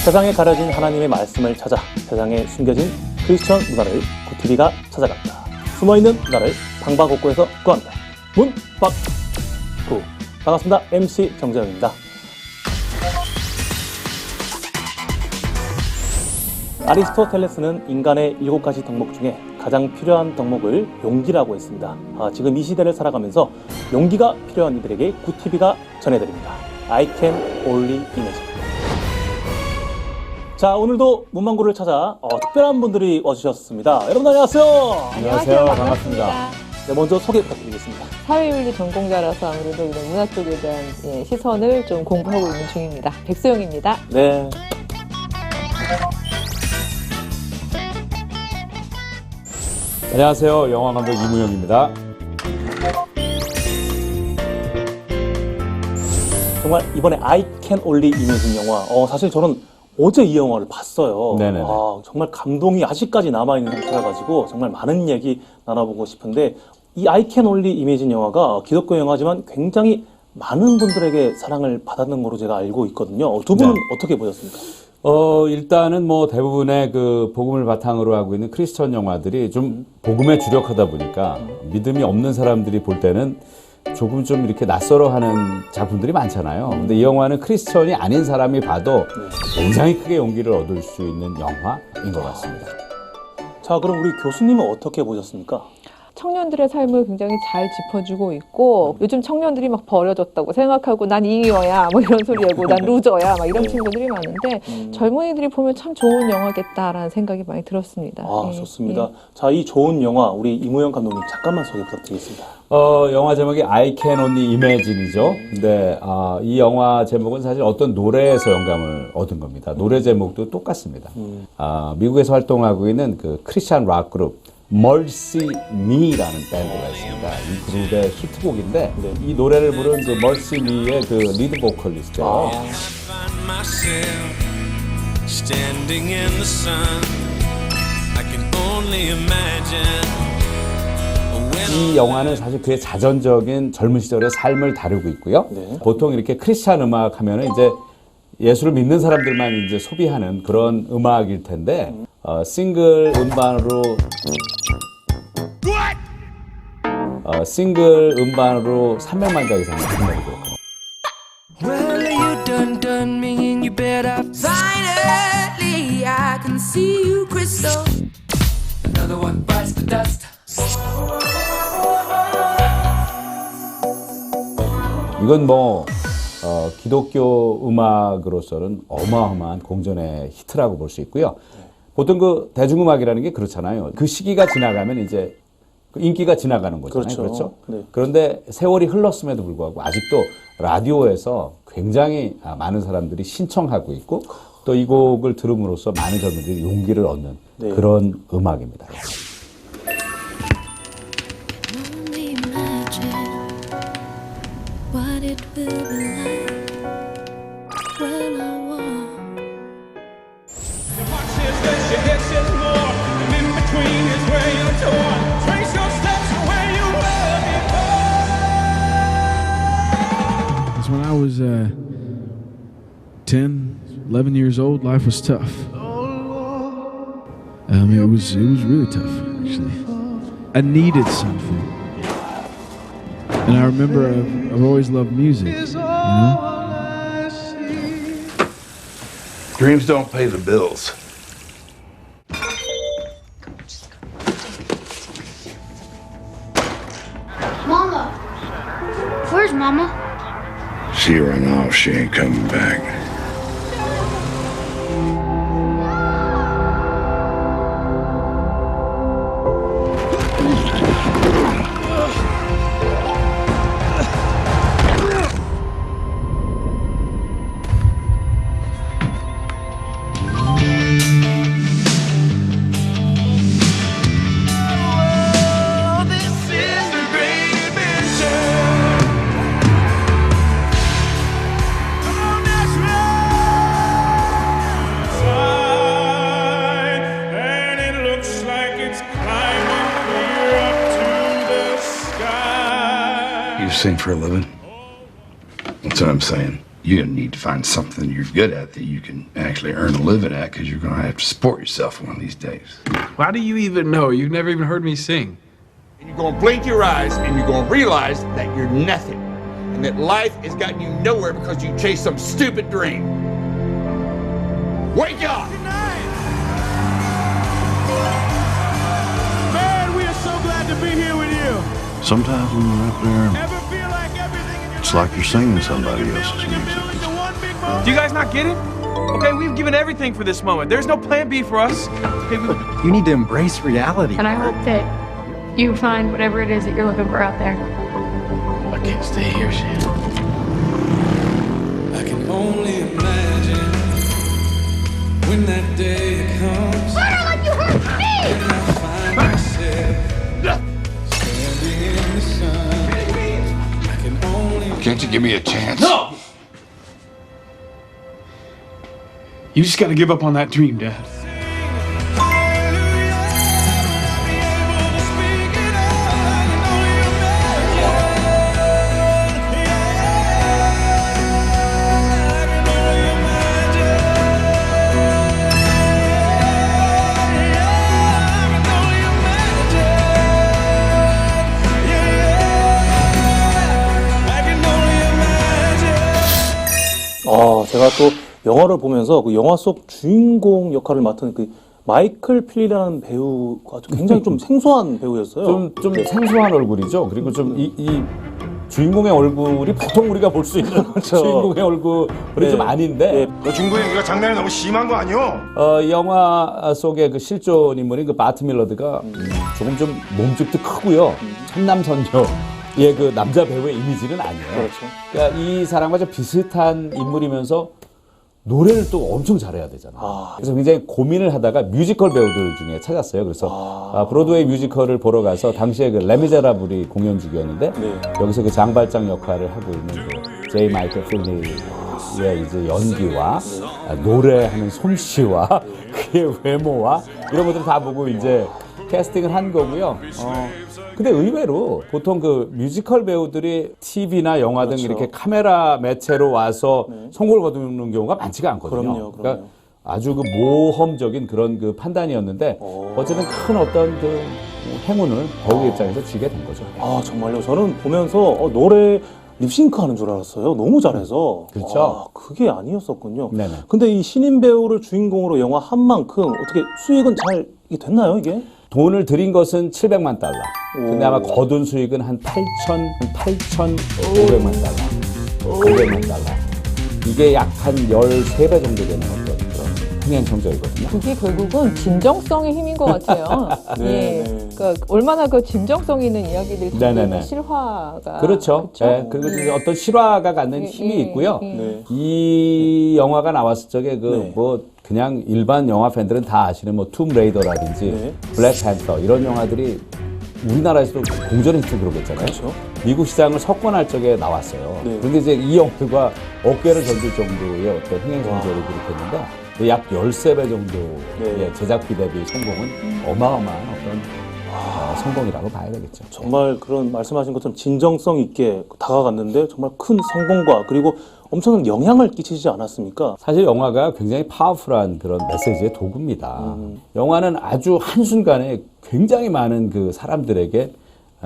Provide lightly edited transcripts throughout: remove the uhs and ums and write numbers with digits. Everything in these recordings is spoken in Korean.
세상에 가려진 하나님의 말씀을 찾아 세상에 숨겨진 크리스천 문화를 굿TV가 찾아갑니다. 숨어있는 문화를 방방곡곡에서 구한다. 문박구. 반갑습니다. MC 정재영입니다. 아리스토텔레스는 인간의 7가지 덕목 중에 가장 필요한 덕목을 용기라고 했습니다. 지금 이 시대를 살아가면서 용기가 필요한 이들에게 굿TV가 전해드립니다. I can only imagine. 자, 오늘도 문방구를 찾아 특별한 분들이 와주셨습니다. 여러분 안녕하세요. 안녕하세요. 반갑습니다. 네, 먼저 소개 부탁드리겠습니다. 사회윤리 전공자라서 아무래도 이런 문화 쪽에 대한 시선을 좀 공부하고 있는 중입니다. 백소영입니다. 네. 안녕하세요. 영화감독 이무영입니다. 정말 이번에 I can only imagine 영화. 사실 저는 어제 이 영화를 봤어요. 네네네. 정말 감동이 아직까지 남아있는 상태라 가지고 정말 많은 얘기 나눠보고 싶은데 이 I can only imagine 영화가 기독교 영화지만 굉장히 많은 분들에게 사랑을 받았는 걸로 제가 알고 있거든요. 두 분은 네. 어떻게 보셨습니까? 일단은 뭐 대부분의 그 복음을 바탕으로 하고 있는 크리스천 영화들이 좀 복음에 주력하다 보니까 믿음이 없는 사람들이 볼 때는 조금 좀 이렇게 낯설어하는 작품들이 많잖아요. 근데 이 영화는 크리스천이 아닌 사람이 봐도 굉장히 크게 용기를 얻을 수 있는 영화인 것 같습니다. 자, 그럼 우리 교수님은 어떻게 보셨습니까? 청년들의 삶을 굉장히 잘 짚어주고 있고 요즘 청년들이 막 버려졌다고 생각하고 난 잉여야 뭐 이런 소리 하고 난 루저야 막 이런 친구들이 많은데 젊은이들이 보면 참 좋은 영화겠다라는 생각이 많이 들었습니다. 좋습니다. 자, 이 좋은 영화 우리 이무영 감독님 잠깐만 소개 부탁드리겠습니다. 영화 제목이 I Can Only Imagine이죠. 근데 이 영화 제목은 사실 어떤 노래에서 영감을 얻은 겁니다. 노래 제목도 똑같습니다. 미국에서 활동하고 있는 그 크리스찬 락 그룹 Mercy Me라는 밴드가 있습니다. 이 그룹의 히트곡인데 이 노래를 부른 그 Mercy Me의 그 리드 보컬리스트예요. Standing in the sun, I can only imagine. 이 영화는 사실 그의 자전적인 젊은 시절의 삶을 다루고 있고요. 네. 보통 이렇게 크리스찬 음악 하면은 이제 예수를 믿는 사람들만 이제 소비하는 그런 음악일 텐데 싱글 음반으로 300만 장 이상을 판매하고 있거든요. Well, you done me and you better. Finally, I can see you crystal. Another one bites the dust. 이건 뭐 기독교 음악으로서는 어마어마한 공전의 히트라고 볼 수 있고요. 보통 그 대중음악이라는 게 그렇잖아요. 그 시기가 지나가면 이제 그 인기가 지나가는 거잖아요. 그렇죠? 네. 그런데 세월이 흘렀음에도 불구하고 아직도 라디오에서 굉장히 많은 사람들이 신청하고 있고 또 이 곡을 들음으로써 많은 젊은이들이 용기를 얻는 그런 음악입니다. Only imagine what it will be like when I walk. When I was 10, 11 years old, life was tough. It was really tough, actually. I needed something. And I remember I've always loved music, you know? Dreams don't pay the bills. Mama! Where's Mama? She ran off. She ain't coming back. You sing for a living? That's what I'm saying. You're going to need to find something you're good at that you can actually earn a living at because you're going to have to support yourself one of these days. How do you even know? You've never even heard me sing. And you're gonna blink your eyes and you're gonna realize that you're nothing. And that life has gotten you nowhere because you chased some stupid dream. Wake up! Man, we are so glad to be here with you. Sometimes when you're up there, Ever feel like everything in your it's like you're singing somebody else's music. is one big moment? Do you guys not get it? Okay, we've given everything for this moment. There's no plan B for us. Okay, You need to embrace reality. And I hope that you find whatever it is that you're looking for out there. I can't stay here, Shan. I can only imagine when that day comes. Like you hurt me! And I find myself standing in the sun. I can only. Can't you give me a chance? No! You just gotta give up on that dream, Dad. 제가 또 영화를 보면서 그 영화 속 주인공 역할을 맡은 그 마이클 필리라는 배우가 굉장히 좀 생소한 배우였어요. 좀 생소한 얼굴이죠. 그리고 좀 이 주인공의 얼굴이 보통 우리가 볼 수 있는 주인공의 얼굴이 좀 아닌데. 너 중국에 네가 장난이 너무 심한 거 아니오? 이 영화 속의 그 실존 인물인 그 바트 밀러드가 조금 좀 몸집도 크고요. 천남선녀의 그 남자 배우의 이미지는 아니에요. 그렇죠. 그러니까 이 사람과 좀 비슷한 인물이면서 노래를 또 엄청 잘해야 되잖아요. 그래서 굉장히 고민을 하다가 뮤지컬 배우들 중에 찾았어요. 그래서 브로드웨이 뮤지컬을 보러 가서 당시에 그 레미제라블이 공연 중이었는데 여기서 그 장발장 역할을 하고 있는 그 제이 마이클 필리의 이제 연기와 노래하는 솜씨와 그의 외모와 이런 것들을 다 보고 이제 캐스팅을 한 거고요. 근데 의외로 보통 그 뮤지컬 배우들이 TV나 영화 등 이렇게 카메라 매체로 와서 성공을 거두는 경우가 많지가 않거든요. 그럼요. 그러니까 아주 그 모험적인 그런 그 판단이었는데 어쨌든 큰 어떤 그 행운을 배우의 입장에서 쥐게 된 거죠. 정말요. 저는 보면서 노래 립싱크 하는 줄 알았어요. 너무 잘해서. 그렇죠. 그게 아니었었군요. 네네. 근데 이 신인 배우를 주인공으로 영화 한 만큼 어떻게 수익은 잘 이게 됐나요, 이게? 돈을 들인 것은 700만 달러. 근데 아마 거둔 수익은 한 8,500만 달러. 500만 달러. 이게 약 한 13배 정도 되는 어떤 그런 흥행 성적이거든요. 그게 결국은 진정성의 힘인 것 같아요. 네. 그러니까 얼마나 그 진정성 있는 이야기들이 네네네. 실화가 그렇죠. 네, 그리고 이제 어떤 실화가 갖는 힘이 있고요. 네. 이 영화가 나왔을 적에 그 뭐 그냥 일반 영화 팬들은 다 아시는 뭐 툼 레이더라든지 블랙팬서 이런 영화들이 우리나라에서도 공전 히트로 그랬잖아요. 그렇죠. 미국 시장을 석권할 적에 나왔어요. 그런데 이제 이 영화가 어깨를 던질 정도의 어떤 흥행 성적을 기록했는데 약 13배 정도의 제작비 대비 성공은 어마어마한 어떤 성공이라고 봐야 되겠죠. 정말 그런 말씀하신 것처럼 진정성 있게 다가갔는데 정말 큰 성공과 그리고 엄청난 영향을 끼치지 않았습니까? 사실 영화가 굉장히 파워풀한 그런 메시지의 도구입니다. 영화는 아주 한순간에 굉장히 많은 그 사람들에게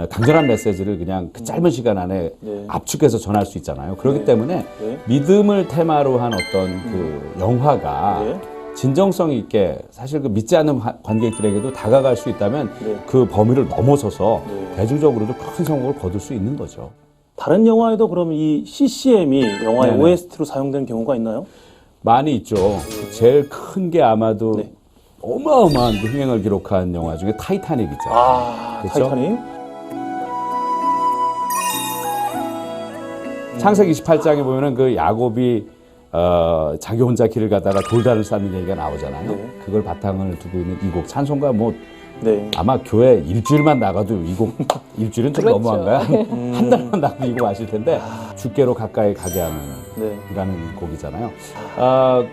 강렬한 메시지를 그냥 그 짧은 시간 안에 압축해서 전할 수 있잖아요. 그렇기 때문에 믿음을 테마로 한 어떤 그 영화가 진정성 있게 사실 그 믿지 않는 관객들에게도 다가갈 수 있다면 그 범위를 넘어서서 대중적으로도 큰 성공을 거둘 수 있는 거죠. 다른 영화에도 그럼 이 CCM이 영화의 OST로 사용되는 경우가 있나요? 많이 있죠. 제일 큰 게 아마도 어마어마한 그 흥행을 기록한 영화 중에 타이타닉 있잖아요. 그렇죠? 타이타닉. 창세기 28장에 보면은 그 야곱이 자기 혼자 길을 가다가 돌다리를 쌓는 얘기가 나오잖아요. 그걸 바탕을 두고 있는 이 곡 찬송가 뭐 아마 교회 일주일만 나가도 이 곡 일주일은 좀 너무한가요? 한 달만 나가도 이 곡 아실 텐데 주께로 가까이 가게 하는 이라는 곡이잖아요.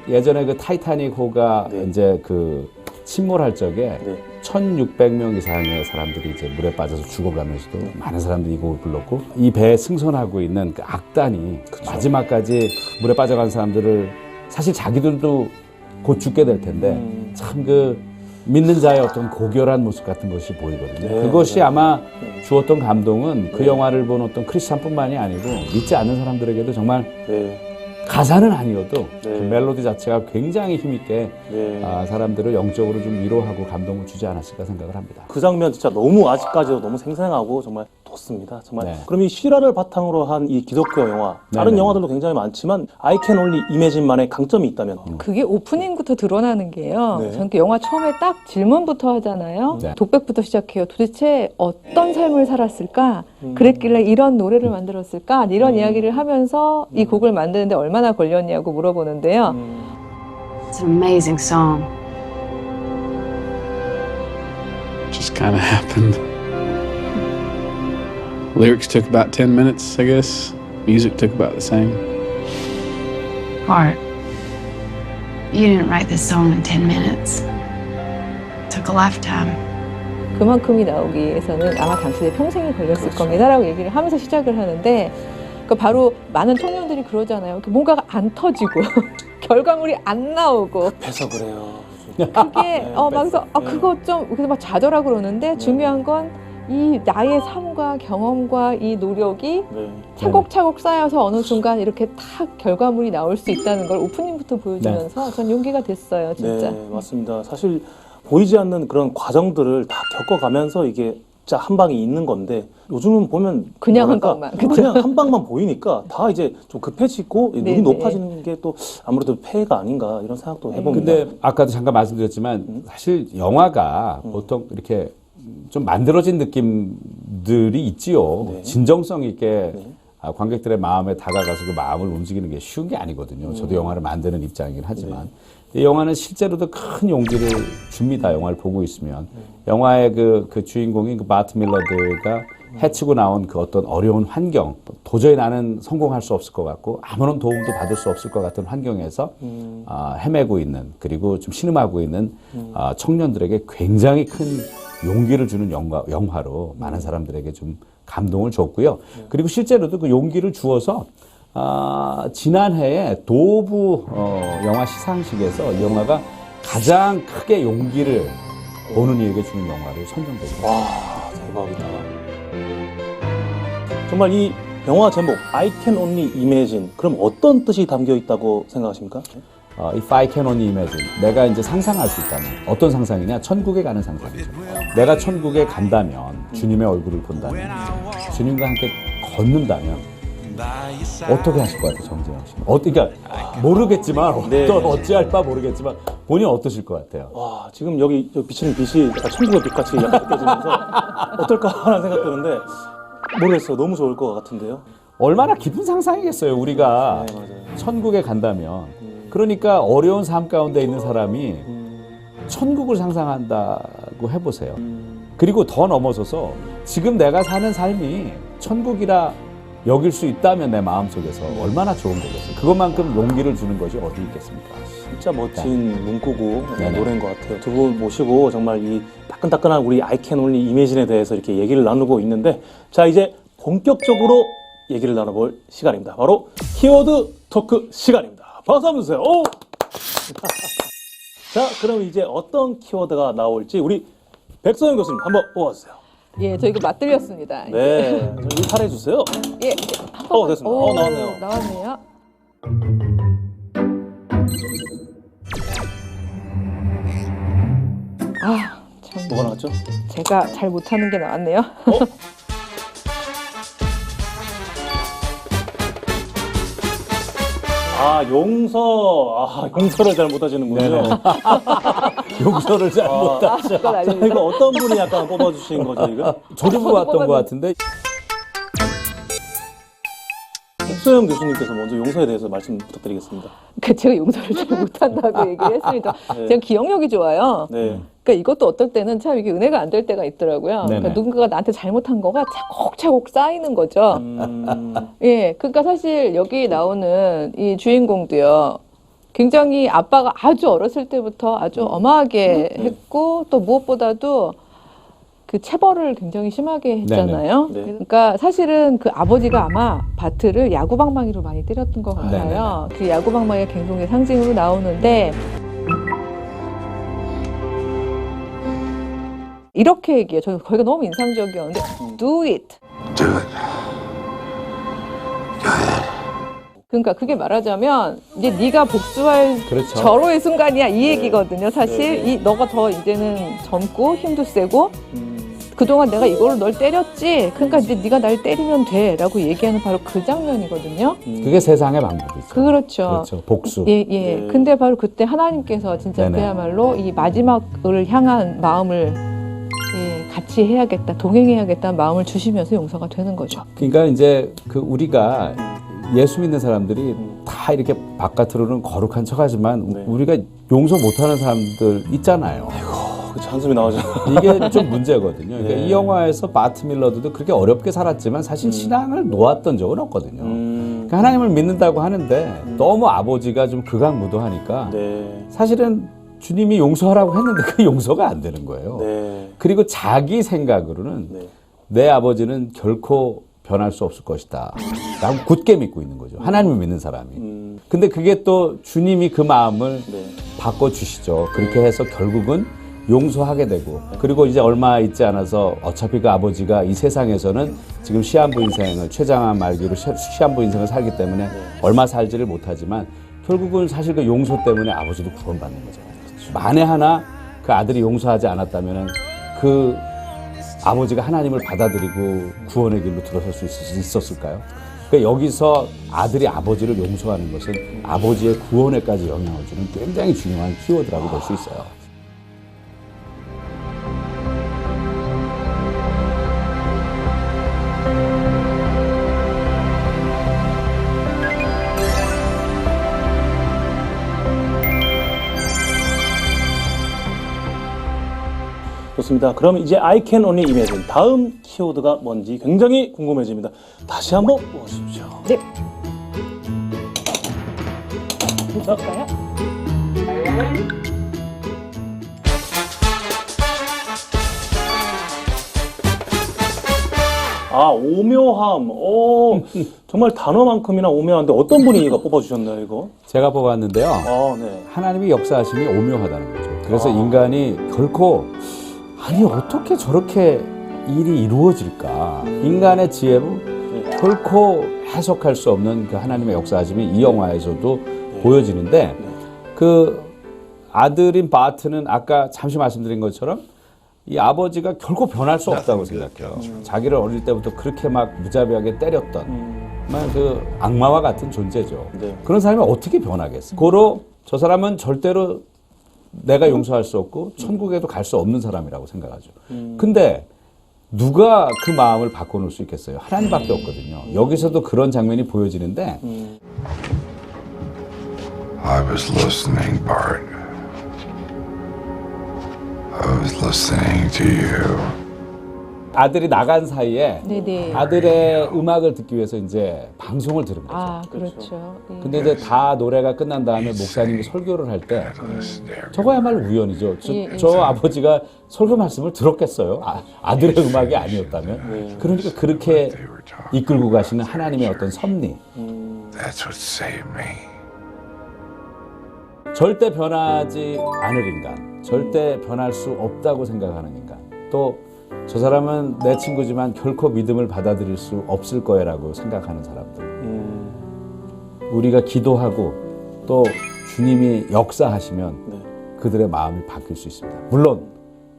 예전에 그 타이타닉 호가 이제 그 침몰할 적에 1600명 이상의 사람들이 이제 물에 빠져서 죽어가면서도 많은 사람들이 이 곡을 불렀고 이 배에 승선하고 있는 그 악단이 마지막까지 물에 빠져간 사람들을 사실 자기들도 곧 죽게 될 텐데 참 그 믿는 자의 어떤 고결한 모습 같은 것이 보이거든요. 네, 그것이 네. 아마 주었던 감동은 그 영화를 본 어떤 크리스찬뿐만이 아니고 믿지 않는 사람들에게도 정말 네. 가사는 아니어도 그 네. 멜로디 자체가 굉장히 힘있게 네. 사람들을 영적으로 좀 위로하고 감동을 주지 않았을까 생각을 합니다. 그 장면 진짜 너무 아직까지도 너무 생생하고 정말 좋습니다. 정말. 네. 그럼 이 실화를 바탕으로 한 이 기독교 영화 다른 네네. 영화들도 굉장히 많지만 I Can Only Imagine만의 강점이 있다면 그게 오프닝부터 드러나는 게요. 네. 저는 그 영화 처음에 딱 질문부터 하잖아요. 네. 독백부터 시작해요. 도대체 어떤 삶을 살았을까? 그랬길래 이런 노래를 만들었을까? 이런 이야기를 하면서 이 곡을 만드는데 얼마나 걸렸냐고 물어보는데요. It's an amazing song. Just kind of happened. Lyrics took about 10 minutes, I guess. Music took about the same. Bart, you didn't write this song in 10 minutes. It took a lifetime. 그만큼이 나오기 위해서는 아마 당신의 평생이 걸렸을 겁니다라고 얘기를 하면서 시작을 하는데 그 바로 많은 청년들이 그러잖아요. 뭔가가 안 터지고 결과물이 안 나오고 해서 그래요. 그게 막 그래서 그거 좀 그래서 막 좌절하고 그러는데 중요한 건 이 나의 삶과 경험과 이 노력이 네. 차곡차곡 쌓여서 어느 순간 이렇게 탁 결과물이 나올 수 있다는 걸 오프닝부터 보여주면서 전 용기가 됐어요, 진짜. 네, 맞습니다. 사실 보이지 않는 그런 과정들을 다 겪어가면서 이게 진짜 한 방이 있는 건데 요즘은 보면 그냥 한 뭐랄까, 방만, 그쵸? 그냥 한 방만 보이니까 다 이제 좀 급해지고 눈이 네네. 높아지는 게 또 아무래도 폐해가 아닌가 이런 생각도 해봅니다. 근데 아까도 잠깐 말씀드렸지만 사실 영화가 보통 이렇게 좀 만들어진 느낌들이 있지요. 네. 진정성 있게 네. 관객들의 마음에 다가가서 그 마음을 움직이는 게 쉬운 게 아니거든요. 저도 영화를 만드는 입장이긴 하지만 이 영화는 실제로도 큰 용기를 줍니다. 영화를 보고 있으면 영화의 그 주인공인 그 바트 밀러드가 해치고 나온 그 어떤 어려운 환경, 도저히 나는 성공할 수 없을 것 같고 아무런 도움도 받을 수 없을 것 같은 환경에서 헤매고 있는 그리고 좀 신음하고 있는 청년들에게 굉장히 큰 용기를 주는 영화로 많은 사람들에게 좀 감동을 줬고요. 그리고 실제로도 그 용기를 주어서 지난해에 도브 영화 시상식에서 이 영화가 가장 크게 용기를 보는 이에게 주는 영화로 선정됐습니다. 와, 대박이다. 정말 이 영화 제목 I Can Only Imagine 그럼 어떤 뜻이 담겨 있다고 생각하십니까? If I can only imagine, 내가 이제 상상할 수 있다면 어떤 상상이냐? 천국에 가는 상상이죠. 내가 천국에 간다면 주님의 얼굴을 본다면 주님과 함께 걷는다면 어떻게 하실 것 같아요, 정재영 씨? 그러니까 모르겠지만 네. 어찌할 바 모르겠지만 본인 어떠실 것 같아요? 와, 지금 여기 비치는 빛이 약간 천국의 빛같이 약간 느껴지면서 어떨까 하는 생각 드는데 모르겠어요. 너무 좋을 것 같은데요. 얼마나 깊은 상상이겠어요, 우리가 네, 맞아요. 천국에 간다면. 그러니까 어려운 삶 가운데 있는 사람이 천국을 상상한다고 해보세요. 그리고 더 넘어서서 지금 내가 사는 삶이 천국이라 여길 수 있다면 내 마음속에서 얼마나 좋은 거겠어요. 그것만큼 용기를 주는 것이 어디 있겠습니까? 진짜 멋진 문구고 네네. 노래인 것 같아요. 두 분 모시고 정말 이 따끈따끈한 우리 I Can Only Imagine에 대해서 이렇게 얘기를 나누고 있는데 자 이제 본격적으로 얘기를 나눠볼 시간입니다. 바로 키워드 토크 시간입니다. 박수 한번 주세요. 오! 자 그럼 이제 어떤 키워드가 나올지 우리 백서영 교수님 한번 뽑아주세요. 예, 저 이거 맛들렸습니다. 네, 좀 일탈해 주세요. 예, 됐습니다. 나왔네요. 나왔네요. 참. 뭐가 나왔죠? 제가 잘 못하는 게 나왔네요. 용서를 잘 못하시는군요. 용서를 잘 못하죠. 그건 자, 아닙니다. 이거 어떤 분이 약간 뽑아주신 거죠, 이거? 저도 뽑았던 것 같은데 백소영 교수님께서 먼저 용서에 대해서 말씀 부탁드리겠습니다. 제가 용서를 잘 못한다고 얘기를 했습니다. 네. 제가 기억력이 좋아요. 네. 그러니까 이것도 어떨 때는 참 이게 은혜가 안 될 때가 있더라고요. 네네. 그러니까 누군가가 나한테 잘못한 거가 차곡차곡 쌓이는 거죠. 예, 그러니까 사실 여기 나오는 이 주인공도요. 굉장히 아빠가 아주 어렸을 때부터 아주 엄하게 했고 또 무엇보다도 그 체벌을 굉장히 심하게 했잖아요. 네네. 네. 그러니까 사실은 그 아버지가 아마 바트를 야구방망이로 많이 때렸던 것 같아요. 그 야구방망이가 갱동의 상징으로 나오는데 이렇게 얘기해요. 저 거기가 너무 인상적이었는데 Do it. Do it. 그러니까 그게 말하자면 이제 네가 복수할 그렇죠. 절호의 순간이야 이 얘기거든요. 사실 이 너가 더 이제는 젊고 힘도 세고 그동안 내가 이걸로 널 때렸지. 그러니까 이제 네가 날 때리면 돼라고 얘기하는 바로 그 장면이거든요. 그게 세상의 방법이죠. 그렇죠. 그렇죠. 복수. 예, 예. 근데 바로 그때 하나님께서 진짜 네네. 그야말로 이 마지막을 향한 마음을 예, 같이 해야겠다, 동행해야겠다는 마음을 주시면서 용서가 되는 거죠. 그러니까 이제 그 우리가 예수 믿는 사람들이 다 이렇게 바깥으로는 거룩한 척하지만 네. 우리가 용서 못하는 사람들 있잖아요. 그치, 한숨이 나오죠. 이게 좀 문제거든요. 그러니까 네. 이 영화에서 바트 밀러드도 그렇게 어렵게 살았지만 사실 신앙을 놓았던 적은 없거든요. 그러니까 하나님을 믿는다고 하는데 너무 아버지가 좀 극악무도하니까 네. 사실은 주님이 용서하라고 했는데 그 용서가 안 되는 거예요. 네. 그리고 자기 생각으로는 네. 내 아버지는 결코 변할 수 없을 것이다 라고 굳게 믿고 있는 거죠. 하나님을 믿는 사람이. 근데 그게 또 주님이 그 마음을 네. 바꿔주시죠. 그렇게 해서 결국은 용서하게 되고, 그리고 이제 얼마 있지 않아서 어차피 그 아버지가 이 세상에서는 지금 시한부 인생을 최장암 말기로 시한부 인생을 살기 때문에 얼마 살지를 못하지만 결국은 사실 그 용서 때문에 아버지도 구원받는 거죠. 만에 하나 그 아들이 용서하지 않았다면 그 아버지가 하나님을 받아들이고 구원의 길로 들어설 수 있었을까요? 그러니까 여기서 아들이 아버지를 용서하는 것은 아버지의 구원에까지 영향을 주는 굉장히 중요한 키워드라고 볼 수 있어요. 좋습니다. 그럼 이제 I can only imagine 다음 키워드가 뭔지 굉장히 궁금해집니다. 다시 한번 보십시오. 네. 볼까요? 아, 오묘함. 오, 정말 단어만큼이나 오묘한데 어떤 분이 이거 뽑아주셨나요, 이거? 제가 뽑았는데요. 아, 네. 하나님의 역사하심이 오묘하다는 거죠. 그래서 인간이 결코 아니 어떻게 저렇게 일이 이루어질까? 인간의 지혜로 결코 해석할 수 없는 그 하나님의 역사하심이 이 영화에서도 보여지는데 그 아들인 바트는 아까 잠시 말씀드린 것처럼 이 아버지가 결코 변할 수 없다고 생각해요. 자기를 어릴 때부터 그렇게 막 무자비하게 때렸던 정말 그 악마와 같은 존재죠. 네. 그런 사람이 어떻게 변하겠어요? 고로 저 사람은 절대로 내가 용서할 수 없고 천국에도 갈 수 없는 사람이라고 생각하죠. 근데 누가 그 마음을 바꿔놓을 수 있겠어요? 하나님밖에 없거든요. 여기서도 그런 장면이 보여지는데 I was listening, Bart. I was listening to you. 아들이 나간 사이에 네네. 아들의 음악을 듣기 위해서 이제 방송을 들은 거죠. 아, 그렇죠. 예. 근데 이제 다 노래가 끝난 다음에 목사님이 설교를 할 때 저거야말로 우연이죠. 저 아버지가 설교 말씀을 들었겠어요? 아들의 음악이 아니었다면. 그러니까 그렇게 이끌고 가시는 하나님의 어떤 섭리. That's what saved me. 절대 변하지 않을 인간, 절대 변할 수 없다고 생각하는 인간, 또 저 사람은 내 친구지만 결코 믿음을 받아들일 수 없을 거라고 생각하는 사람들. 우리가 기도하고 또 주님이 역사하시면 그들의 마음이 바뀔 수 있습니다. 물론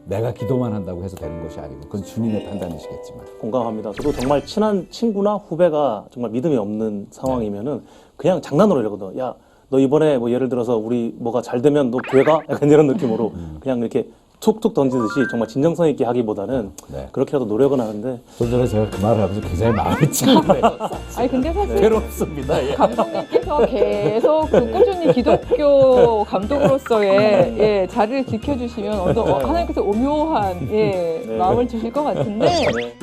내가 기도만 한다고 해서 되는 것이 아니고 그건 주님의 판단이시겠지만. 공감합니다. 저도 정말 친한 친구나 후배가 정말 믿음이 없는 상황이면은 그냥 장난으로 이러거든. 야, 너 이번에 뭐 예를 들어서 우리 뭐가 잘 되면 너 교회 가? 약간 이런 느낌으로 그냥 이렇게 툭툭 던지듯이 정말 진정성 있게 하기보다는 그렇게라도 노력은 하는데. 좀 전에 제가 그 말을 하면서 굉장히 마음이 찔리네요. 아니 근데 사실 괴롭습니다. 예. 감독님께서 계속 그 꾸준히 기독교 감독으로서의 예, 자리를 지켜주시면 하나님께서 오묘한 마음을 주실 것 같은데. 네.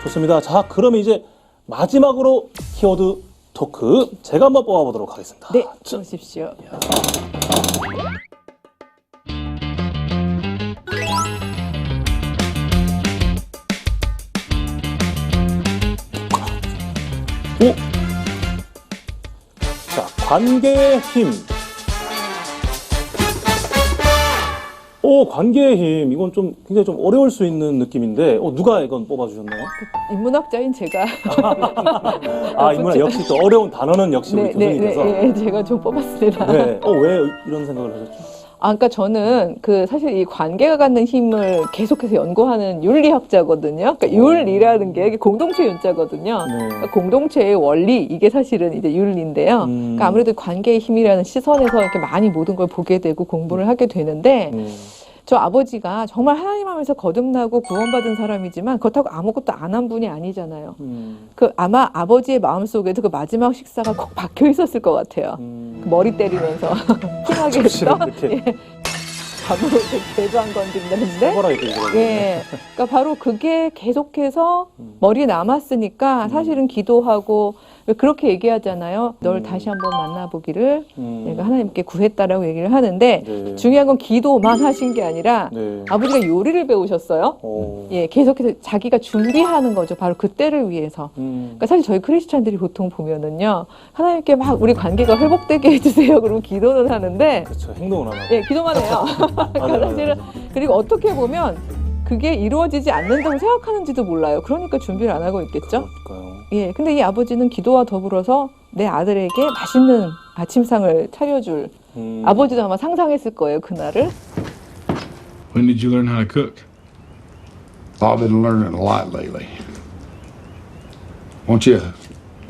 좋습니다. 자, 그럼 이제 마지막으로 키워드 토크 제가 한번 뽑아보도록 하겠습니다. 네, 들어오십시오. 오! 자, 관계의 힘. 오, 관계의 힘. 이건 좀 굉장히 좀 어려울 수 있는 느낌인데, 누가 이건 뽑아주셨나요? 인문학자인 제가. 아, 인문학 역시 또 어려운 단어는 역시 우리 교수님께서. 네, 제가 좀 뽑았습니다. 네. 왜 이런 생각을 하셨죠? 그러니까 저는 사실 이 관계가 갖는 힘을 계속해서 연구하는 윤리학자거든요. 그러니까 윤리라는 게 공동체 윤자거든요. 그러니까 공동체의 원리, 이게 사실은 이제 윤리인데요. 그러니까 아무래도 관계의 힘이라는 시선에서 이렇게 많이 모든 걸 보게 되고 공부를 하게 되는데, 저 아버지가 정말 하나님 하면서 거듭나고 구원받은 사람이지만 그렇다고 아무것도 안 한 분이 아니잖아요. 아마 아버지의 마음속에도 그 마지막 식사가 꼭 박혀 있었을 것 같아요. 그 머리 때리면서 힘하게 했던. 예. 밥으로 대도 안 건든다는데. 예. 그러니까 바로 그게 계속해서 머리에 남았으니까 사실은 기도하고, 왜 그렇게 얘기하잖아요. 널 다시 한번 만나보기를 내가 하나님께 구했다라고 얘기를 하는데, 네. 중요한 건 기도만 하신 게 아니라 아버지가 요리를 배우셨어요. 예, 계속해서 자기가 준비하는 거죠. 바로 그때를 위해서. 그러니까 사실 저희 크리스찬들이 보통 보면은요, 하나님께 막 우리 관계가 회복되게 해주세요. 그러고 기도는 하는데, 그렇죠. 행동은 안 하고. 예, 기도만 해요. 그러니까 사실은, 그리고 어떻게 보면 그게 이루어지지 않는다고 생각하는지도 몰라요. 그러니까 준비를 안 하고 있겠죠. 그러니까요. 예, 근데 이 아버지는 기도와 더불어서 내 아들에게 맛있는 아침상을 차려줄, 아버지도 아마 상상했을 거예요, 그날을. When did you learn how to cook? I've been learning a lot lately. Won't you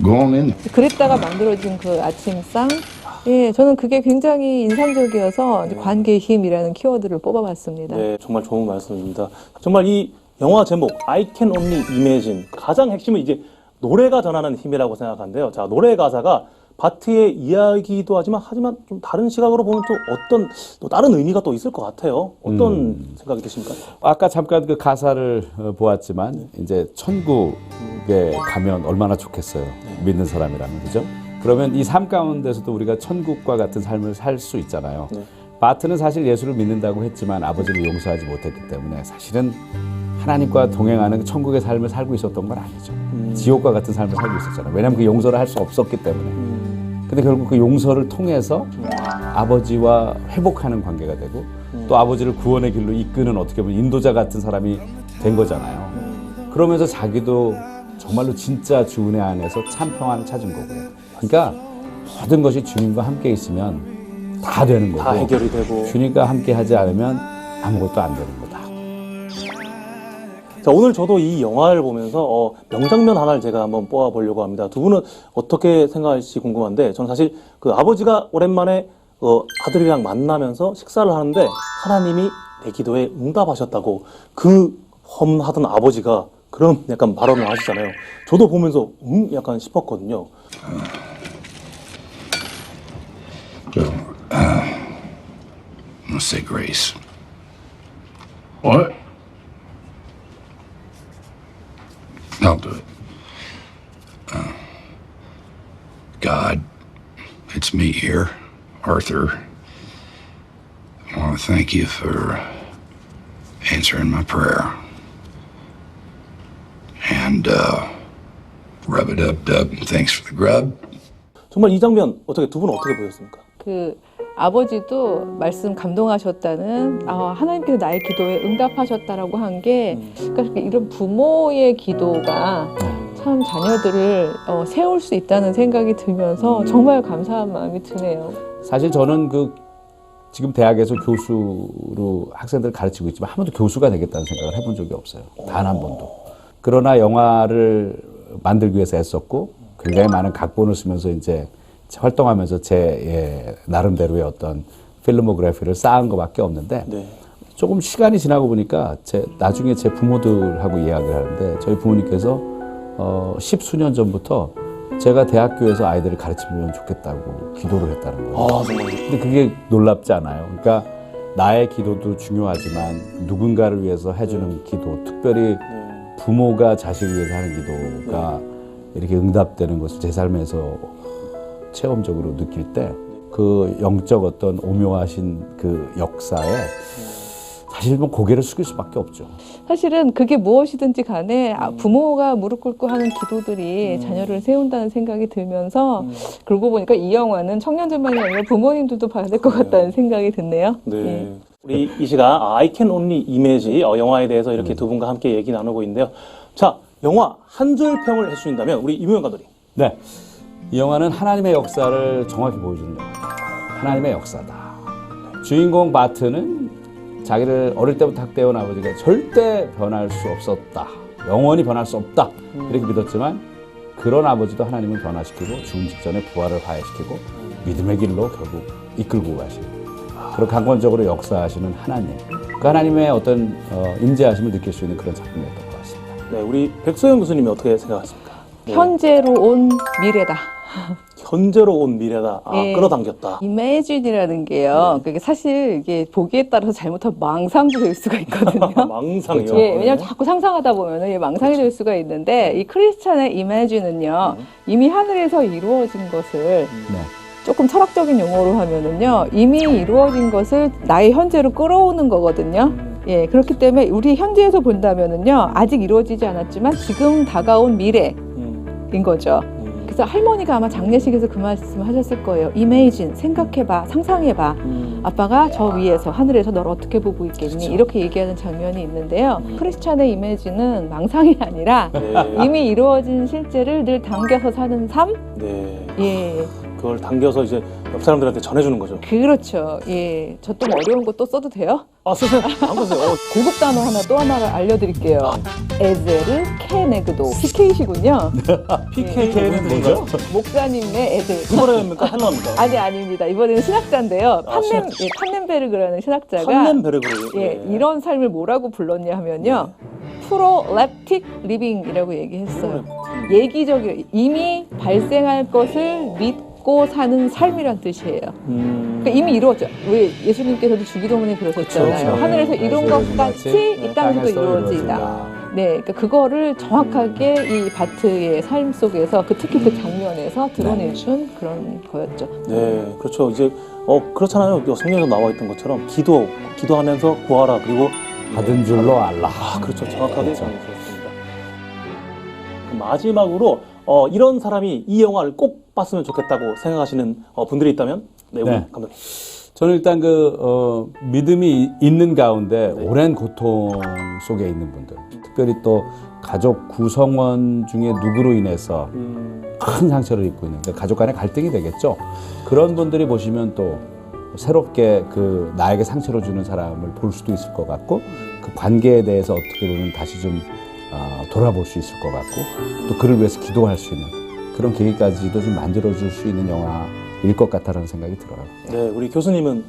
go on in? 그랬다가 만들어진 그 아침상. 예, 저는 그게 굉장히 인상적이어서 이제 관계의 힘이라는 키워드를 뽑아봤습니다. 네, 정말 좋은 말씀입니다. 정말 이 영화 제목 I Can Only Imagine, 가장 핵심은 이제 노래가 전하는 힘이라고 생각하는데요. 자, 노래 가사가 바트의 이야기도 하지만 좀 다른 시각으로 보면 또 다른 의미가 또 있을 것 같아요. 어떤 생각이 드십니까? 아까 잠깐 그 가사를 보았지만 이제 천국에 가면 얼마나 좋겠어요. 믿는 사람이라면, 그죠? 그러면 이 삶 가운데서도 우리가 천국과 같은 삶을 살 수 있잖아요. 바트는 사실 예수를 믿는다고 했지만 아버지를 용서하지 못했기 때문에 사실은 하나님과 동행하는 천국의 삶을 살고 있었던 건 아니죠. 지옥과 같은 삶을 살고 있었잖아요. 왜냐하면 그 용서를 할 수 없었기 때문에. 근데 결국 그 용서를 통해서 아버지와 회복하는 관계가 되고 또 아버지를 구원의 길로 이끄는, 어떻게 보면 인도자 같은 사람이 된 거잖아요. 그러면서 자기도 정말로 진짜 주 은혜 안에서 참 평안을 찾은 거고요. 그러니까 모든 것이 주님과 함께 있으면 다 되는 거고, 다 해결이 되고, 주님과 함께 하지 않으면 아무것도 안 되는 거다. 자, 오늘 저도 이 영화를 보면서 명장면 하나를 제가 한번 뽑아보려고 합니다. 두 분은 어떻게 생각할지 궁금한데, 저는 사실 그 아버지가 오랜만에 아들이랑 만나면서 식사를 하는데 하나님이 내 기도에 응답하셨다고 그 험하던 아버지가 그런 약간 발언을 하시잖아요. 저도 보면서 약간 싶었거든요. Let's say grace. What? I'll do it. God, it's me here, Arthur. I want to thank you for answering my prayer. And rub it up, Dub. Thanks for the grub. 정말 이 장면 두 분은 어떻게 보셨습니까? 그 아버지도 말씀 감동하셨다는, 하나님께서 나의 기도에 응답하셨다라고 한 게, 그러니까 이런 부모의 기도가 참 자녀들을 세울 수 있다는 생각이 들면서 정말 감사한 마음이 드네요. 사실 저는 지금 대학에서 교수로 학생들을 가르치고 있지만 한 번도 교수가 되겠다는 생각을 해본 적이 없어요. 단 한 번도. 그러나 영화를 만들기 위해서 애썼고 굉장히 많은 각본을 쓰면서 이제 활동하면서 제 나름대로의 어떤 필모그래피를 쌓은 것밖에 없는데, 조금 시간이 지나고 보니까 나중에 제 부모들하고 이야기를 하는데, 저희 부모님께서 10수년 전부터 제가 대학교에서 아이들을 가르치면 좋겠다고 기도를 했다는 거예요. 근데 그게 놀랍지 않아요. 그러니까 나의 기도도 중요하지만 누군가를 위해서 해주는 기도, 특별히 부모가 자식을 위해서 하는 기도가 이렇게 응답되는 것을 제 삶에서 체험적으로 느낄 때 그 영적 어떤 오묘하신 그 역사에 사실 뭐 고개를 숙일 수밖에 없죠. 사실은 그게 무엇이든지 간에 부모가 무릎 꿇고 하는 기도들이 자녀를 세운다는 생각이 들면서 그러고 보니까 이 영화는 청년들만이 아니라 부모님들도 봐야 될 것 같다는 생각이 드네요. 네. 예. 우리 이 시간 I Can Only Imagine 영화에 대해서 이렇게 두 분과 함께 얘기 나누고 있는데요. 자, 영화 한 줄 평을 해주신다면 우리 이무영 감독님. 네. 이 영화는 하나님의 역사를 정확히 보여주는 영화다. 하나님의 역사다. 주인공 바트는 자기를 어릴 때부터 학대해온 아버지가 절대 변할 수 없었다. 영원히 변할 수 없다. 이렇게 믿었지만 그런 아버지도 하나님은 변화시키고 죽음 직전에 부활을 화해시키고 믿음의 길로 결국 이끌고 가시는 그런 강권적으로 역사하시는 하나님. 그 하나님의 어떤 임재하심을 느낄 수 있는 그런 작품이었던 것 같습니다. 네, 우리 백소영 교수님이 어떻게 생각하십니까? 네. 현재로 온 미래다. 현재로 온 미래다. 예. 끌어당겼다. 이매진이라는 게요. 그게 사실 이게 보기에 따라서 잘못하면 망상도 될 수가 있거든요. 망상이요. 예, 왜냐면 자꾸 상상하다 보면은 망상이 될 수가 있는데 이 크리스찬의 이매진은요. 이미 하늘에서 이루어진 것을 조금 철학적인 용어로 하면은요. 이미 이루어진 것을 나의 현재로 끌어오는 거거든요. 예, 그렇기 때문에 우리 현재에서 본다면은요. 아직 이루어지지 않았지만 지금 다가온 미래인 거죠. 그래서 할머니가 아마 장례식에서 그 말씀을 하셨을 거예요. Imagine, 생각해봐, 상상해봐. 아빠가 저 위에서 하늘에서 널 어떻게 보고 있겠니? 그렇죠. 이렇게 얘기하는 장면이 있는데요. 크리스찬의 Imagine는 망상이 아니라 네. 이미 이루어진 실제를 늘 당겨서 사는 삶? 네. 예, 그걸 당겨서 이제 옆 사람들한테 전해주는 거죠. 그렇죠. 예, 저 좀 어려운 거 또 써도 돼요? 아, 쓰세요. 안 쓰세요. 고급 단어 하나 또 하나를 알려드릴게요. 에제르 케네그도 PK시군요. PK는 뭐죠? 목사님의 애들. 이번에입니까? 헬라입니까? 아니 아닙니다. 이번에는 신학자인데요. 아, 판넨베르그라는 신학자가 판넨베르그요. 예, 이런 삶을 뭐라고 불렀냐 하면요. 프로랩틱 리빙이라고 얘기했어요. 예기적이에요. 이미 발생할 것을 믿고 사는 삶이란 뜻이에요. 그러니까 이미 이루어져. 왜 예수님께서도 주기도문에 그러셨잖아요. 그렇죠. 하늘에서 이룬 것 같이 이 땅에도 이루어지다. 네, 그러니까 그거를 정확하게 이 바트의 삶 속에서 특히 그 장면에서 드러내준 그런 거였죠. 네, 그렇죠. 이제 그렇잖아요. 성경에서 나와 있던 것처럼 기도하면서 구하라. 그리고 받은 줄로 알라. 아, 그렇죠. 정확하게 그렇죠. 정리했습니다. 마지막으로 이런 사람이 이 영화를 꼭 봤으면 좋겠다고 생각하시는 분들이 있다면, 네, 우리 네. 감독님. 저는 일단 믿음이 있는 가운데 오랜 고통 속에 있는 분들, 특별히 또 가족 구성원 중에 누구로 인해서 큰 상처를 입고 있는데 가족 간의 갈등이 되겠죠. 그런 분들이 보시면 또 새롭게 나에게 상처를 주는 사람을 볼 수도 있을 것 같고 그 관계에 대해서 어떻게 보면 다시 좀 돌아볼 수 있을 것 같고 또 그를 위해서 기도할 수 있는 그런 계기까지도 좀 만들어줄 수 있는 영화일 것 같다라는 생각이 들어요. 네, 우리 교수님은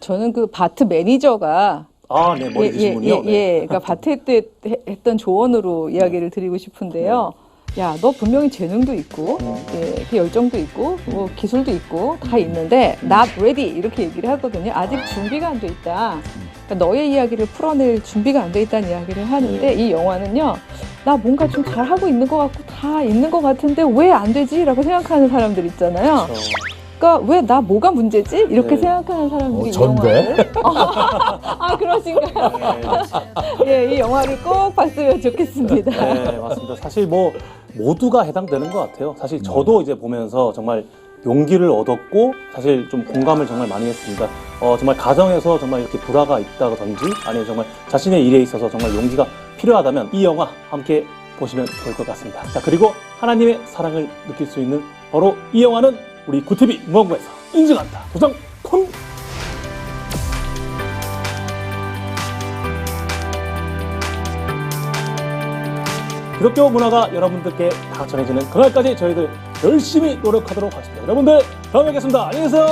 저는 그 바트 매니저가 네, 머리 드신 분이요. 그러니까 바트 때 했던 조언으로 이야기를 드리고 싶은데요. 야, 너 분명히 재능도 있고, 그 열정도 있고, 뭐 기술도 있고 다 있는데 not ready 이렇게 얘기를 하거든요. 아직 준비가 안 돼 있다. 그러니까 너의 이야기를 풀어낼 준비가 안 돼 있다는 이야기를 하는데 이 영화는요. 나 뭔가 좀 잘하고 있는 것 같고 다 있는 것 같은데 왜 안 되지? 라고 생각하는 사람들 있잖아요. 그러니까 왜 나 뭐가 문제지? 이렇게 생각하는 사람들이 이 영화를 그러신가요? 예, 이 영화를 꼭 봤으면 좋겠습니다. 네, 맞습니다. 사실 모두가 해당되는 것 같아요. 사실 저도 이제 보면서 정말 용기를 얻었고 사실 좀 공감을 정말 많이 했습니다. 정말 가정에서 정말 이렇게 불화가 있다든지 아니면 정말 자신의 일에 있어서 정말 용기가 필요하다면 이 영화 함께 보시면 좋을 것 같습니다. 자, 그리고 하나님의 사랑을 느낄 수 있는 바로 이 영화는 우리 구TV 무궁화에서 인증한다. 구성 콘! 기독교 문화가 여러분들께 다 전해지는 그날까지 저희들 열심히 노력하도록 하겠습니다. 여러분들 다음에 뵙겠습니다. 안녕히 계세요.